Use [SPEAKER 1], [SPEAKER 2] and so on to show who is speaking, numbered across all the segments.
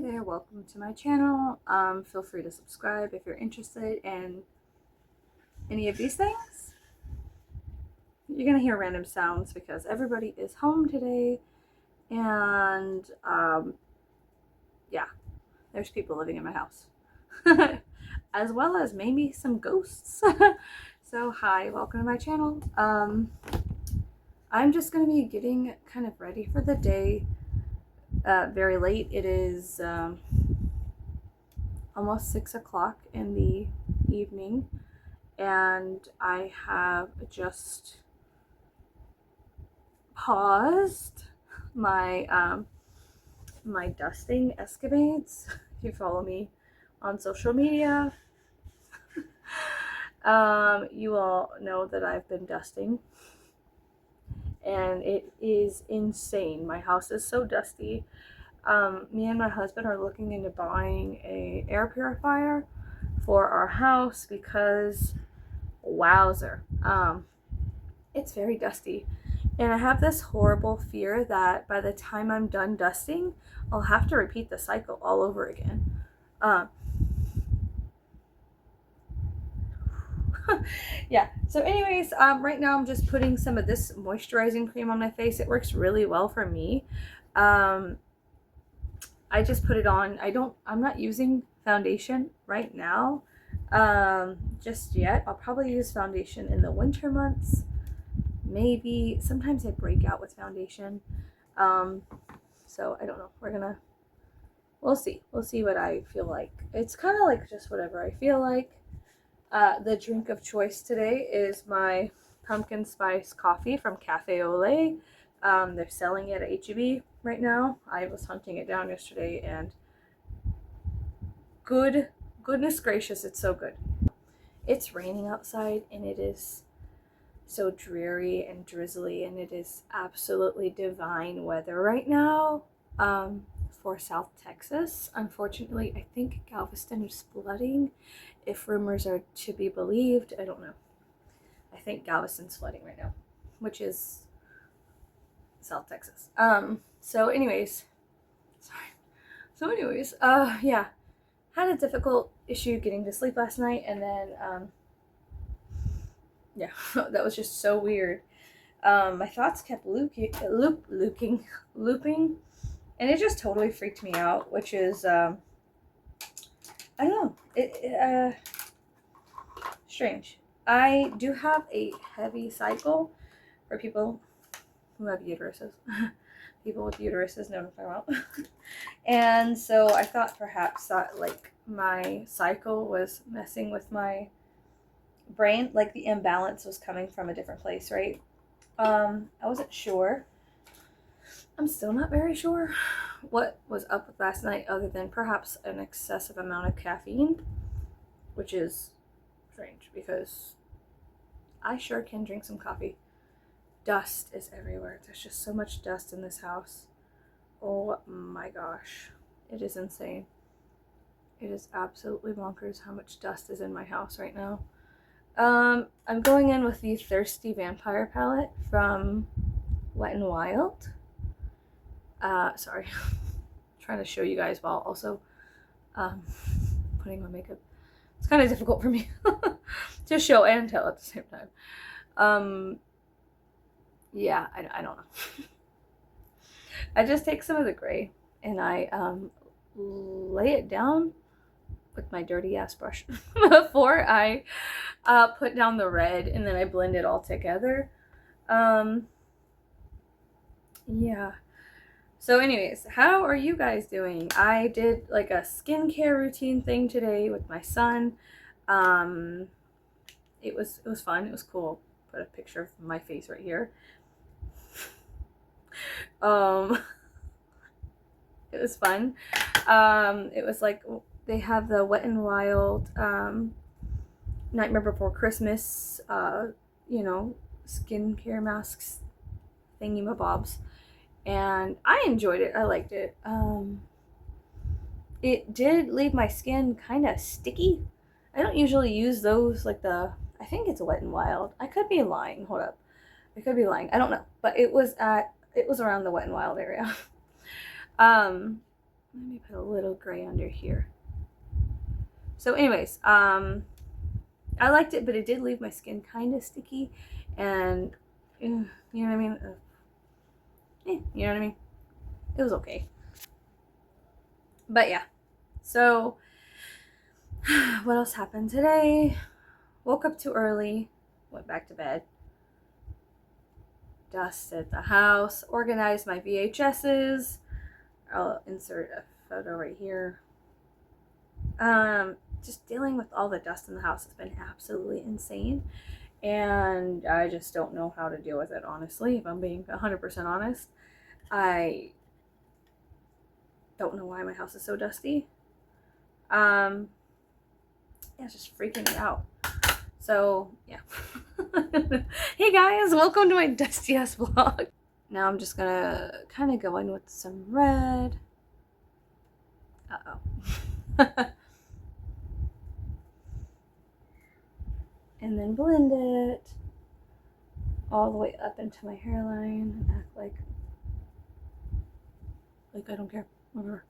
[SPEAKER 1] Hi there, welcome to my channel. Feel free to subscribe if you're interested in any of these things. You're gonna hear random sounds because everybody is home today, and yeah, there's people living in my house, as well as maybe some ghosts. So hi, welcome to my channel. I'm just gonna be getting kind of ready for the day. Very late. It is almost 6 o'clock in the evening, and I have just paused my my dusting escapades. If you follow me on social media, you all know that I've been dusting, and it is insane. My house is so dusty. Me and my husband are looking into buying a air purifier for our house because wowzer, it's very dusty, and I have this horrible fear that by the time I'm done dusting, I'll have to repeat the cycle all over again. Yeah, so anyways, right now I'm just putting some of this moisturizing cream on my face. It works really well for me. I just put it on. I'm not using foundation right now, just yet. I'll probably use foundation in the winter months. Maybe sometimes I break out with foundation. So I don't know. We'll see what I feel like. It's kind of like just whatever I feel like. The drink of choice today is my pumpkin spice coffee from Cafe Olé. They're selling it at HEB right now. I was hunting it down yesterday, and goodness gracious, it's so good. It's raining outside, and it is so dreary and drizzly, and it is absolutely divine weather right now for South Texas. Unfortunately, I think Galveston is flooding, if rumors are to be believed. I don't know. I think Galveston's flooding right now, which is South Texas. So anyways, yeah, had a difficult issue getting to sleep last night, and then yeah, that was just so weird. My thoughts kept looping, and it just totally freaked me out, which is, I don't know, strange. I do have a heavy cycle for people who have uteruses. People with uteruses know what I'm talking about. And so I thought perhaps that, like, my cycle was messing with my brain, like the imbalance was coming from a different place, right? I wasn't sure. I'm still not very sure what was up with last night, other than perhaps an excessive amount of caffeine, which is strange because I sure can drink some coffee. Dust is everywhere. There's just so much dust in this house. Oh my gosh. It is insane. It is absolutely bonkers how much dust is in my house right now. I'm going in with the Thirsty Vampire palette from Wet n Wild. Sorry. Trying to show you guys while also putting on makeup. It's kind of difficult for me to show and tell at the same time. Yeah, I don't know. I just take some of the gray and I lay it down with my dirty ass brush before I put down the red, and then I blend it all together. Yeah. So anyways, how are you guys doing? I did like a skincare routine thing today with my son. It was fun. It was cool. Put a picture of my face right here. It was fun. It was like they have the Wet n Wild Nightmare Before Christmas, you know, skincare masks thingy-mabobs, and I enjoyed it. I liked it. It did leave my skin kind of sticky. I don't usually use those, like I think it's Wet n Wild. I could be lying. Hold up. I could be lying. I don't know. But it was around the Wet n Wild area. Let me put a little gray under here. So anyways, I liked it, but it did leave my skin kind of sticky, and you know what I mean? You know what I mean? It was okay. But yeah, so what else happened today? Woke up too early, went back to bed, dusted the house, organized my VHSs. I'll insert a photo right here. Just dealing with all the dust in the house has been absolutely insane, and I just don't know how to deal with it, honestly. If I'm being 100% honest, I don't know why my house is so dusty. Yeah, it's just freaking me out. So yeah. Hey guys, welcome to my dusty ass vlog. Now I'm just gonna kind of go in with some red. And then blend it all the way up into my hairline and act like I don't care. Whatever.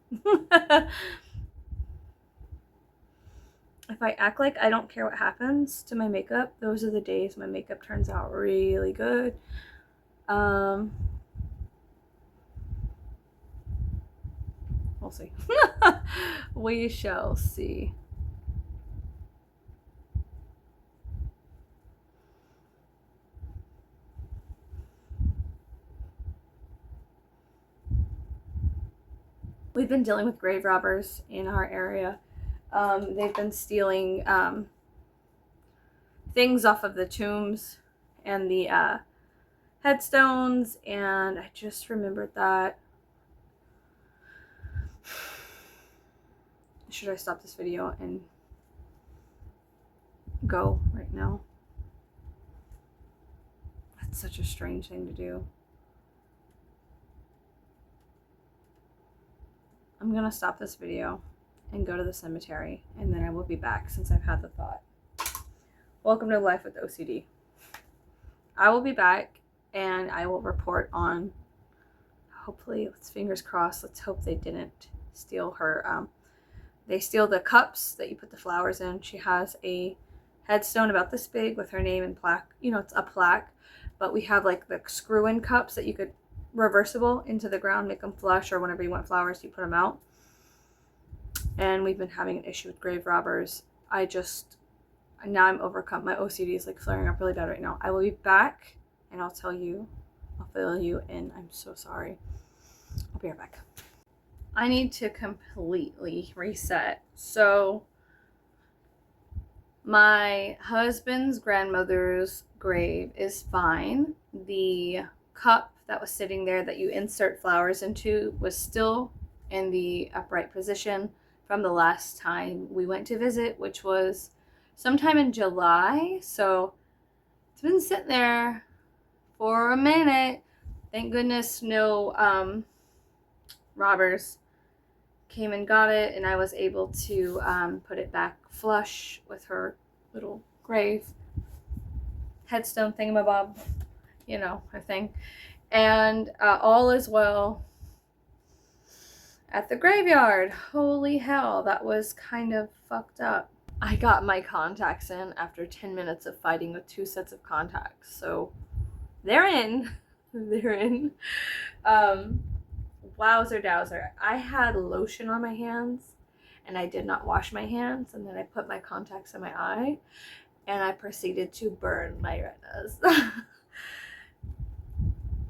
[SPEAKER 1] If I act like I don't care what happens to my makeup, those are the days my makeup turns out really good. We'll see. We shall see. We've been dealing with grave robbers in our area. They've been stealing things off of the tombs and the headstones, and I just remembered that. Should I stop this video and go right now? That's such a strange thing to do. I'm gonna stop this video and go to the cemetery, and then I will be back since I've had the thought. Welcome to Life with OCD. I will be back and I will report on, hopefully, let's fingers crossed, let's hope they didn't steal her. They steal the cups that you put the flowers in. She has a headstone about this big with her name and plaque. You know, it's a plaque, but we have like the screw-in cups that you could reversible into the ground, make them flush, or whenever you want flowers, you put them out. And we've been having an issue with grave robbers. Now I'm overcome. My OCD is like flaring up really bad right now. I will be back and I'll fill you in. I'm so sorry. I'll be right back. I need to completely reset. So my husband's grandmother's grave is fine. The cup that was sitting there that you insert flowers into was still in the upright position from the last time we went to visit, which was sometime in July. So it's been sitting there for a minute. Thank goodness no robbers came and got it, and I was able to put it back flush with her little grave headstone thingamabob, you know, her thing. And all is well at the graveyard. Holy hell, that was kind of fucked up. I got my contacts in after 10 minutes of fighting with 2 sets of contacts. So they're in. They're in. Wowzer dowser. I had lotion on my hands and I did not wash my hands, and then I put my contacts in my eye and I proceeded to burn my retinas.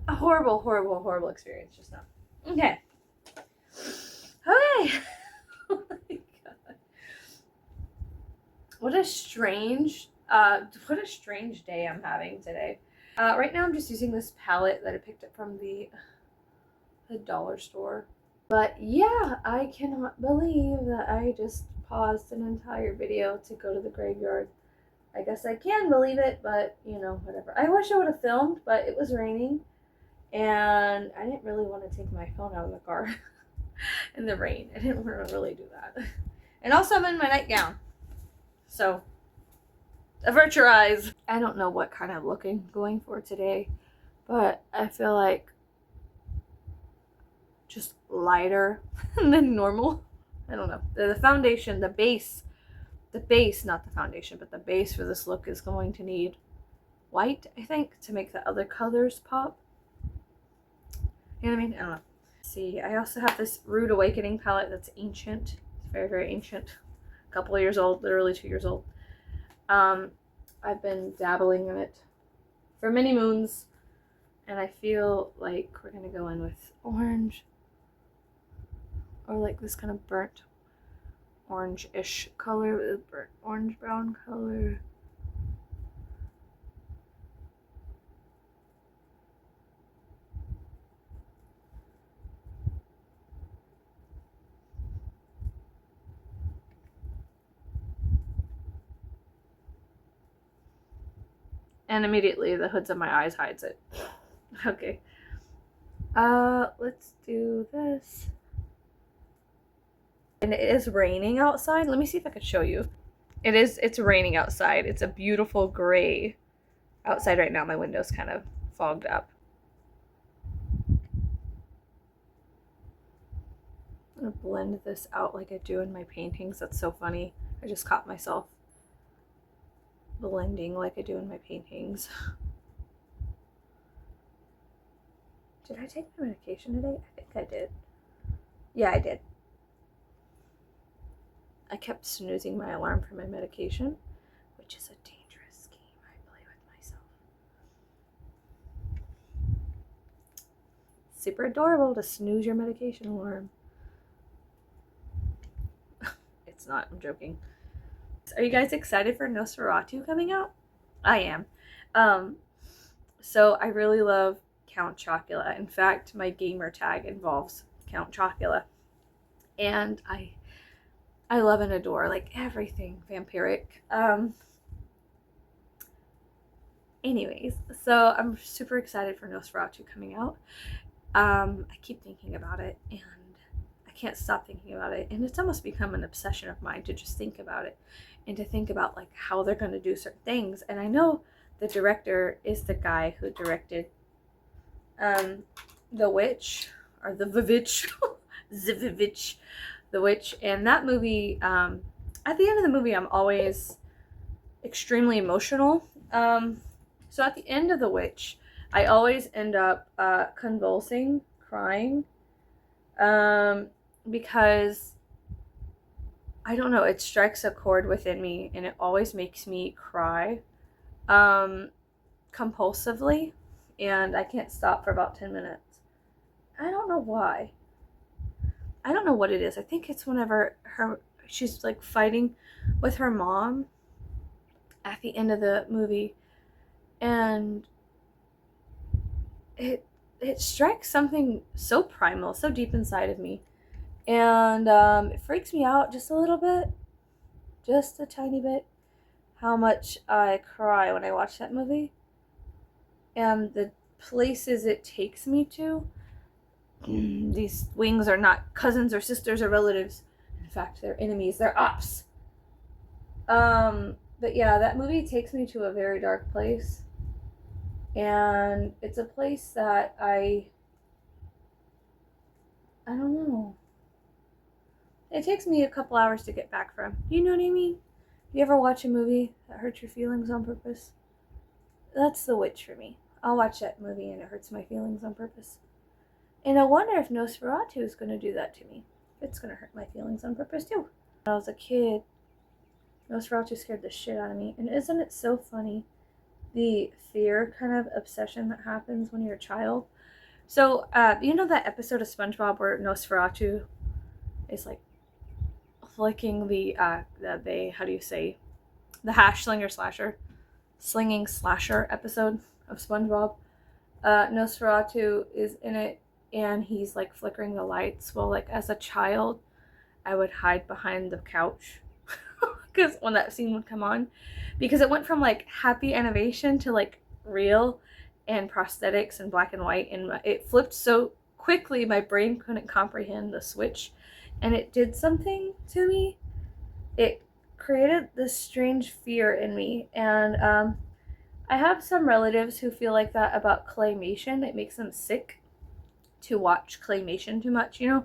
[SPEAKER 1] A horrible, horrible, horrible experience just now. Okay. Okay. Oh my god. What a strange day I'm having today. Right now I'm just using this palette that I picked up from the dollar store. But yeah, I cannot believe that I just paused an entire video to go to the graveyard. I guess I can believe it, but you know, whatever. I wish I would have filmed, but it was raining and I didn't really want to take my phone out of the car in the rain. I didn't want to really do that. And also I'm in my nightgown. So avert your eyes. I don't know what kind of look I'm going for today, but I feel like just lighter than normal. I don't know. The foundation, the base, not the foundation, but the base for this look is going to need white, I think, to make the other colors pop. You know what I mean? I don't know. See, I also have this Rude Awakening palette that's ancient. It's very, very ancient. A couple of years old, literally 2 years old. I've been dabbling in it for many moons, and I feel like we're gonna go in with orange, or like this kind of burnt orange-ish color, burnt orange brown color. And immediately the hoods of my eyes hides it. Okay. Let's do this. And it is raining outside. Let me see if I can show you. It's raining outside. It's a beautiful gray outside right now. My window's kind of fogged up. I'm gonna blend this out like I do in my paintings. That's so funny. I just caught myself blending like I do in my paintings. Did I take my medication today? I think I did. Yeah, I did. I kept snoozing my alarm for my medication, which is a dangerous game. I play with myself. Super adorable to snooze your medication alarm. It's not, I'm joking. Are you guys excited for Nosferatu coming out? I am. So I really love Count Chocula. In fact, my gamer tag involves Count Chocula. And I love and adore like everything vampiric. Anyways, so I'm super excited for Nosferatu coming out. I keep thinking about it, and I can't stop thinking about it, and it's almost become an obsession of mine to just think about it and to think about like how they're going to do certain things. And I know the director is the guy who directed The Witch, or The Vivitch, Zivivitch, The Witch. And that movie, at the end of the movie, I'm always extremely emotional. So at the end of The Witch, I always end up convulsing, crying, because I don't know, it strikes a chord within me, and it always makes me cry compulsively, and I can't stop for about 10 minutes. I don't know why. I don't know what it is. I think it's whenever she's like fighting with her mom at the end of the movie, and it strikes something so primal, so deep inside of me, and it freaks me out just a little bit, just a tiny bit, how much I cry when I watch that movie, and the places it takes me to. These wings are not cousins or sisters or relatives. In fact, they're enemies. They're ops. But yeah, that movie takes me to a very dark place. And it's a place that I don't know. It takes me a couple hours to get back from. You know what I mean? You ever watch a movie that hurts your feelings on purpose? That's The Witch for me. I'll watch that movie and it hurts my feelings on purpose. And I wonder if Nosferatu is going to do that to me. It's going to hurt my feelings on purpose too. When I was a kid, Nosferatu scared the shit out of me. And isn't it so funny, the fear kind of obsession that happens when you're a child? So, you know that episode of SpongeBob where Nosferatu is like flicking the how do you say, the hash slinging slasher episode of SpongeBob? Nosferatu is in it, and he's like flickering the lights. Well, like as a child, I would hide behind the couch because when that scene would come on, because it went from like happy animation to like real and prosthetics and black and white, and it flipped so quickly my brain couldn't comprehend the switch, and it did something to me. It created this strange fear in me, and I have some relatives who feel like that about claymation. It makes them sick. to watch claymation too much, you know,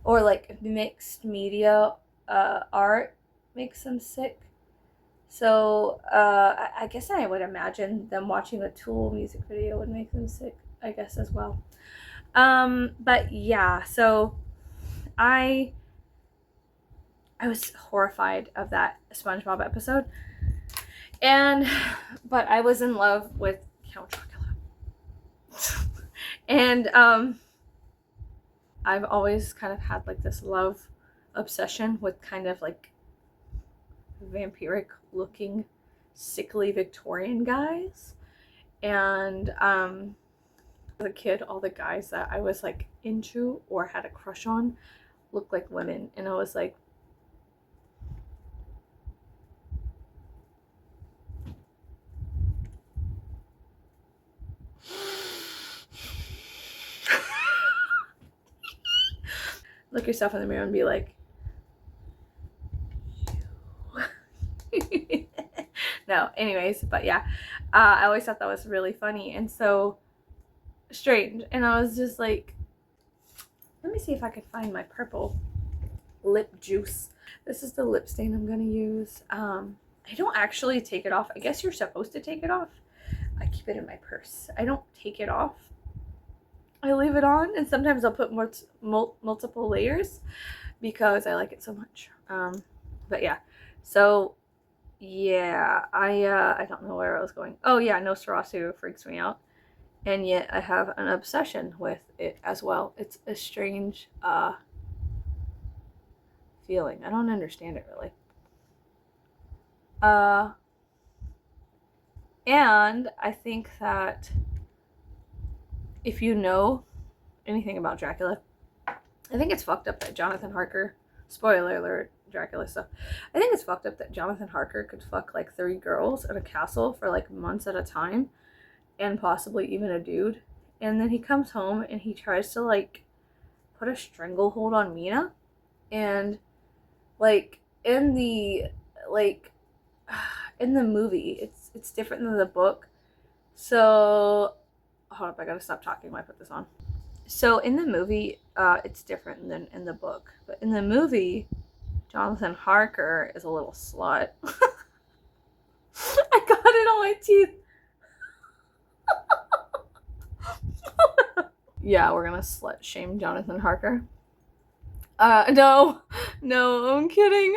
[SPEAKER 1] or like mixed media art makes them sick. So I guess I would imagine them watching a Tool music video would make them sick, I guess, as well. But yeah, so I was horrified of that SpongeBob episode, but I was in love with Count Dracula. And I've always kind of had like this love obsession with kind of like vampiric looking sickly Victorian guys. And as a kid, all the guys that I was like into or had a crush on looked like women, and I was like, look yourself in the mirror and be like, no, anyways, but yeah, I always thought that was really funny and so strange. And I was just like, let me see if I can find my purple lip juice. This is the lip stain I'm gonna use. I don't actually take it off. I guess you're supposed to take it off. I keep it in my purse. I don't take it off. I leave it on, and sometimes I'll put multiple layers because I like it so much. But yeah, so yeah, I don't know where I was going. Oh yeah, Nosferatu freaks me out, and yet I have an obsession with it as well. It's a strange feeling. I don't understand it really. And I think that if you know anything about Dracula, I think it's fucked up that Jonathan Harker, spoiler alert, Dracula stuff, I think it's fucked up that Jonathan Harker could fuck like 3 girls in a castle for like months at a time, and possibly even a dude, and then he comes home and he tries to like put a stranglehold on Mina, and like in the movie it's different than the book. So hold up, I gotta stop talking when I put this on. So in the movie, it's different than in the book. But in the movie, Jonathan Harker is a little slut. I got it on my teeth. Yeah, we're gonna slut shame Jonathan Harker. No, I'm kidding.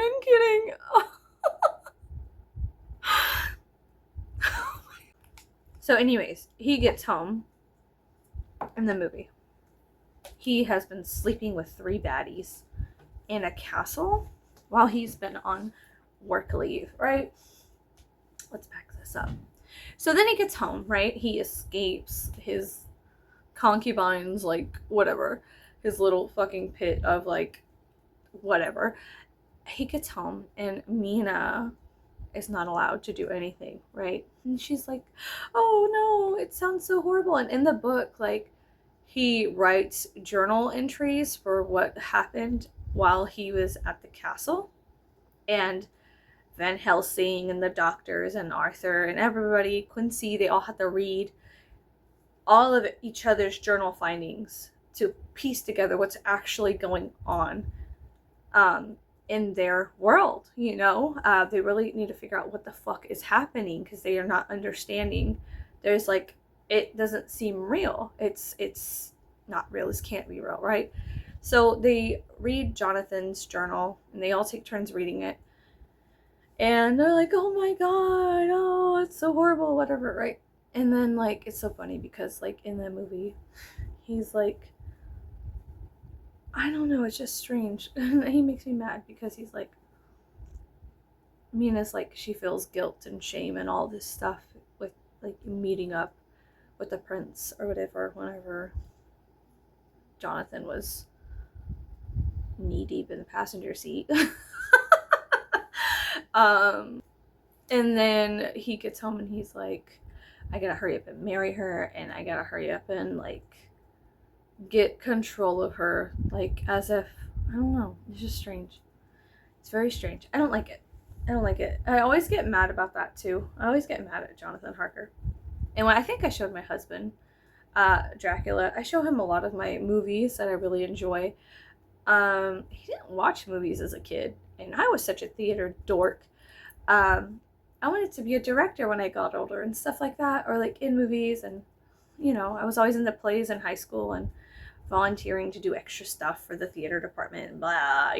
[SPEAKER 1] So anyways, he gets home in the movie. He has been sleeping with 3 baddies in a castle while he's been on work leave, right? Let's back this up. So then he gets home, right? He escapes his concubines, like, whatever. His little fucking pit of, like, whatever. He gets home and Mina is not allowed to do anything, right? And she's like, oh no, it sounds so horrible. And in the book, like, he writes journal entries for what happened while he was at the castle. And Van Helsing and the doctors and Arthur and everybody, Quincy, they all had to read all of each other's journal findings to piece together what's actually going on in their world, you know? They really need to figure out what the fuck is happening because they are not understanding. There's like, it doesn't seem real. It's not real. This can't be real, right? So they read Jonathan's journal and they all take turns reading it. And they're like, oh my god, oh, it's so horrible, whatever, right? And then, like, it's so funny because, like, in the movie, he's like, I don't know, it's just strange. He makes me mad because he's like, Mina's like, she feels guilt and shame and all this stuff with, like, meeting up with the prince or whatever whenever Jonathan was knee deep in the passenger seat. And then he gets home and he's like, I gotta hurry up and marry her, and I gotta hurry up and like get control of her, like, as if, I don't know, it's just strange. It's very strange. I don't like it. I always get mad about that too. I always get mad at Jonathan Harker. And when I think I showed my husband Dracula. I show him a lot of my movies that I really enjoy. He didn't watch movies as a kid, and I was such a theater dork. I wanted to be a director when I got older and stuff like that, or like in movies. And I was always in the plays in high school and volunteering to do extra stuff for the theater department and blah.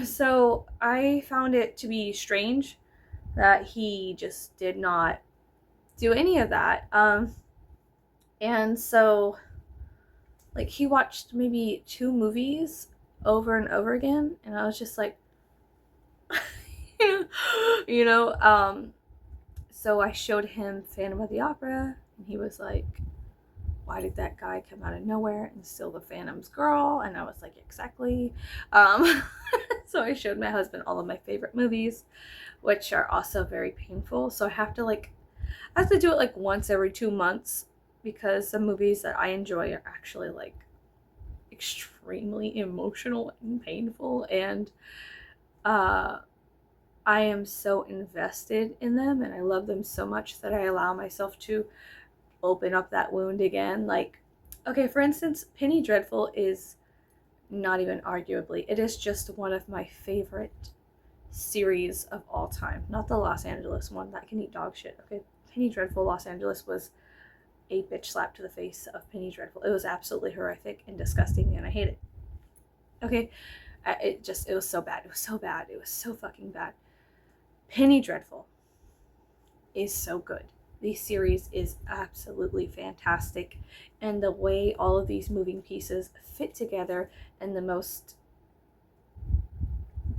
[SPEAKER 1] So I found it to be strange that he just did not do any of that. And so, like, he watched maybe 2 movies over and over again, and I was just like, you know, um, so I showed him Phantom of the Opera, and he was like, why did that guy come out of nowhere and steal the Phantom's girl? And I was like, exactly. So I showed my husband all of my favorite movies, which are also very painful. So I have to do it like once every 2 months, because the movies that I enjoy are actually like extremely emotional and painful, and I am so invested in them and I love them so much that I allow myself to open up that wound again. Like, okay, for instance, Penny Dreadful is not even arguably, it is just one of my favorite series of all time. Not the Los Angeles one, that can eat dog shit. Okay, Penny Dreadful Los Angeles was a bitch slap to the face of Penny Dreadful. It was absolutely horrific and disgusting, and I hate it. Okay, it was so bad. It was so bad. It was so fucking bad. Penny Dreadful is so good. The series is absolutely fantastic, and the way all of these moving pieces fit together in the most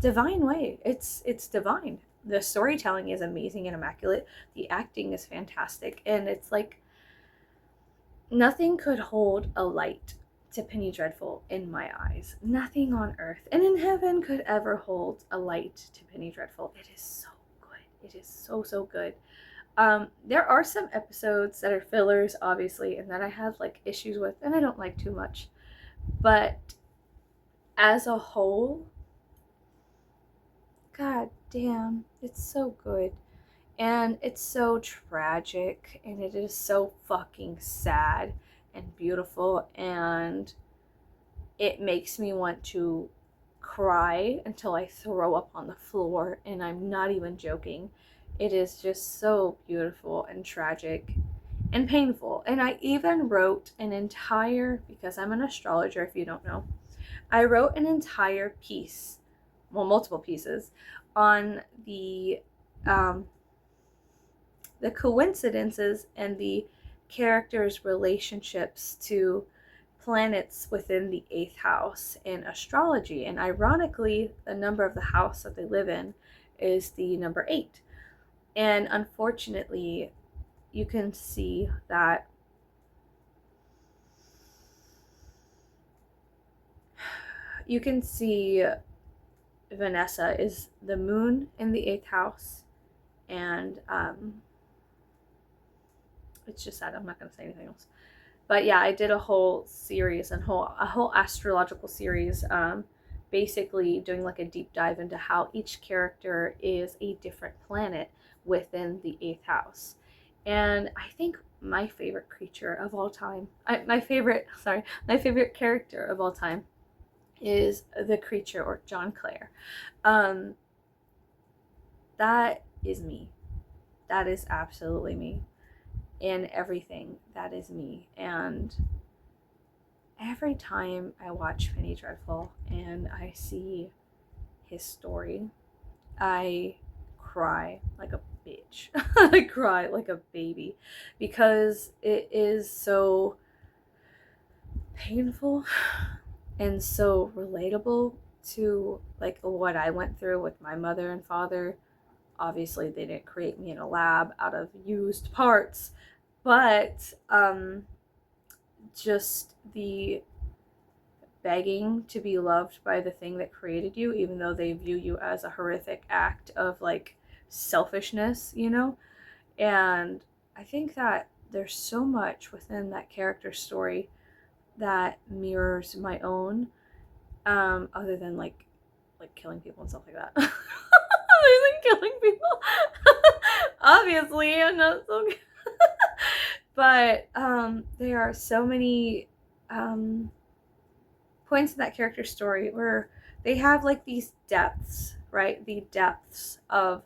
[SPEAKER 1] divine way. It's divine. The storytelling is amazing and immaculate. The acting is fantastic, and it's like nothing could hold a light to Penny Dreadful in my eyes. Nothing on earth and in heaven could ever hold a light to Penny Dreadful. It is so good. It is so, so good. There are some episodes that are fillers, obviously, and that I have like issues with, and I don't like too much. But as a whole, god damn, it's so good. And it's so tragic, and it is so fucking sad and beautiful, and it makes me want to cry until I throw up on the floor, and I'm not even joking. It is just so beautiful and tragic and painful. And I even wrote an entire, because I'm an astrologer if you don't know, I wrote an entire piece, well, multiple pieces, on the coincidences and the characters' relationships to planets within the 8th house in astrology. And ironically, the number of the house that they live in is the number 8. And unfortunately, you can see that Vanessa is the moon in the 8th house, and it's just sad. I'm not going to say anything else. But yeah, I did a whole series and a whole astrological series, basically doing like a deep dive into how each character is a different planet within the 8th house. And I think my favorite creature of all time, my favorite character of all time is the creature, or John Clare. That is me. That is absolutely me. In everything, that is me. And every time I watch Penny Dreadful and I see his story, I cry like a bitch. I cry like a baby, because it is so painful and so relatable to like what I went through with my mother and father. Obviously, they didn't create me in a lab out of used parts, but just the begging to be loved by the thing that created you, even though they view you as a horrific act of like selfishness, And I think that there's so much within that character story that mirrors my own, other than like killing people and stuff like that. Other than killing people. Obviously, I'm not so good. But there are so many points in that character's story where they have like these depths, right? The depths of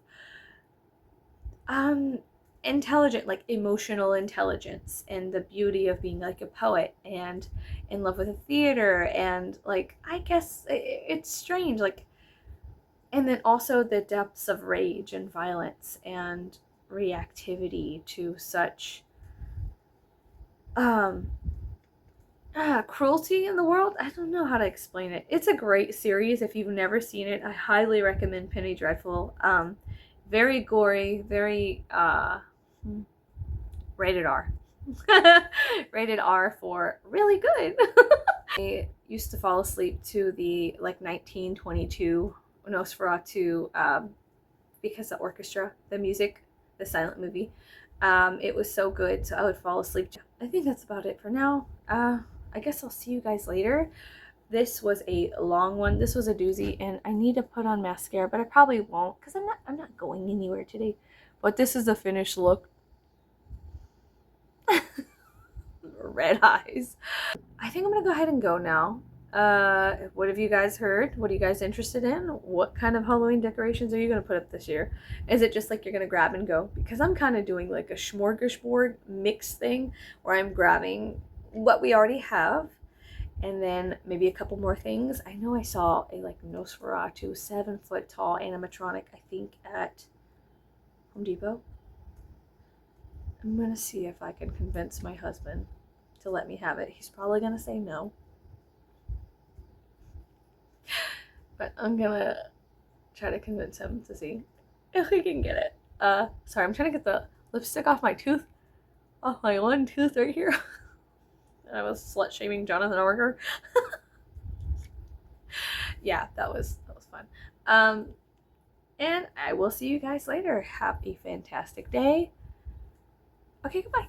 [SPEAKER 1] um intelligent, like emotional intelligence, and the beauty of being like a poet and in love with the theater, and like I guess it's strange, like, and then also the depths of rage and violence and reactivity to such um cruelty in the world. I don't know how to explain it. It's a great series. If you've never seen it, I highly recommend Penny Dreadful. Very gory, very rated R. Rated R for really good. I used to fall asleep to the like 1922 Nosferatu because the orchestra, the music, the silent movie. It was so good, so I would fall asleep. I think that's about it for now. I guess I'll see you guys later. This was a long one. This was a doozy, and I need to put on mascara, but I probably won't because I'm not going anywhere today. But this is the finished look. Red eyes. I think I'm gonna go ahead and go now. What have you guys heard? What are you guys interested in? What kind of Halloween decorations are you gonna put up this year? Is it just like you're gonna grab and go? Because I'm kind of doing like a smorgasbord mix thing where I'm grabbing what we already have and then maybe a couple more things. I know I saw a like Nosferatu 7-foot tall animatronic, I think at Home Depot. I'm gonna see if I can convince my husband to let me have it. He's probably gonna say no. But I'm gonna try to convince him to see if we can get it. Sorry, I'm trying to get the lipstick off my tooth. Off my one tooth right here. I was slut shaming Jonathan Orger. Yeah, that was fun. And I will see you guys later. Have a fantastic day. Okay, goodbye.